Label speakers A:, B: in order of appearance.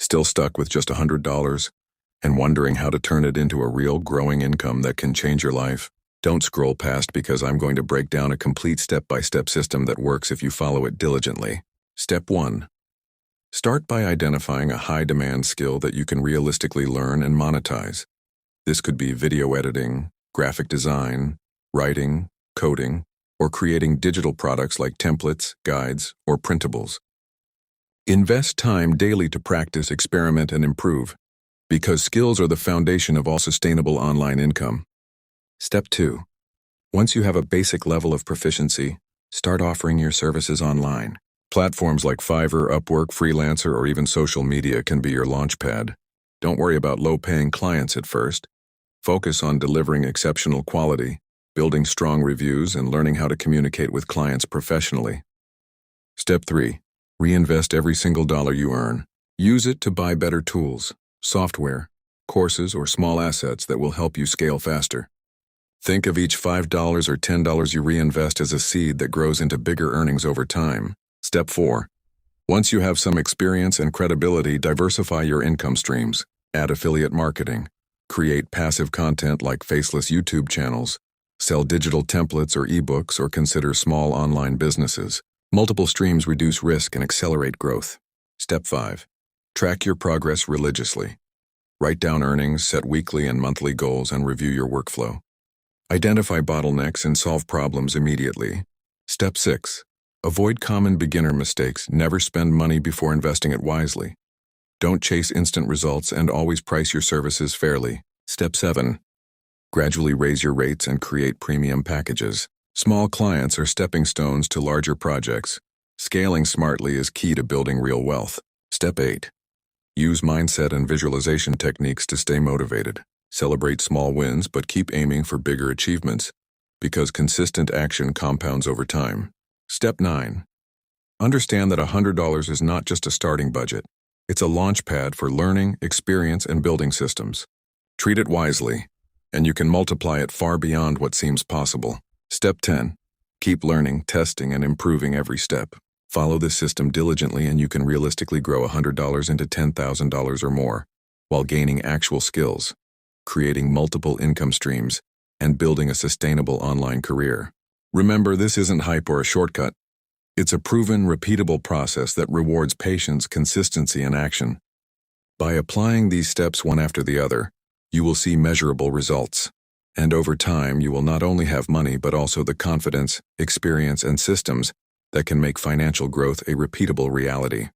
A: Still stuck with just $100 and wondering how to turn it into a real growing income that can change your life? Don't scroll past, because I'm going to break down a complete step-by-step system that works if you follow it diligently. Step 1. Start by identifying a high-demand skill that you can realistically learn and monetize. This could be video editing, graphic design, writing, coding, or creating digital products like templates, guides, or printables. Invest time daily to practice, experiment, and improve, because skills are the foundation of all sustainable online income. Step 2. Once you have a basic level of proficiency, start offering your services online. Platforms like Fiverr, Upwork, Freelancer, or even social media can be your launchpad. Don't worry about low-paying clients at first. Focus on delivering exceptional quality, building strong reviews, and learning how to communicate with clients professionally. Step 3. Reinvest every single dollar you earn. Use it to buy better tools, software, courses, or small assets that will help you scale faster. Think of each $5 or $10 you reinvest as a seed that grows into bigger earnings over time. Step 4. Once you have some experience and credibility, diversify your income streams. Add affiliate marketing. Create passive content like faceless YouTube channels. Sell digital templates or ebooks, or consider small online businesses. Multiple streams reduce risk and accelerate growth. Step 5. Track your progress religiously. Write down earnings, set weekly and monthly goals, and review your workflow. Identify bottlenecks and solve problems immediately. Step 6. Avoid common beginner mistakes. Never spend money before investing it wisely. Don't chase instant results, and always price your services fairly. Step 7. Gradually raise your rates and create premium packages. Small clients are stepping stones to larger projects. Scaling smartly is key to building real wealth. Step 8. Use mindset and visualization techniques to stay motivated. Celebrate small wins, but keep aiming for bigger achievements, because consistent action compounds over time. Step 9. Understand that $100 is not just a starting budget. It's a launch pad for learning, experience, and building systems. Treat it wisely, and you can multiply it far beyond what seems possible. Step 10. Keep learning, testing, and improving every step. Follow this system diligently, and you can realistically grow $100 into $10,000 or more, while gaining actual skills, creating multiple income streams, and building a sustainable online career. Remember, this isn't hype or a shortcut. It's a proven, repeatable process that rewards patience, consistency, and action. By applying these steps one after the other, you will see measurable results. And over time, you will not only have money, but also the confidence, experience, and systems that can make financial growth a repeatable reality.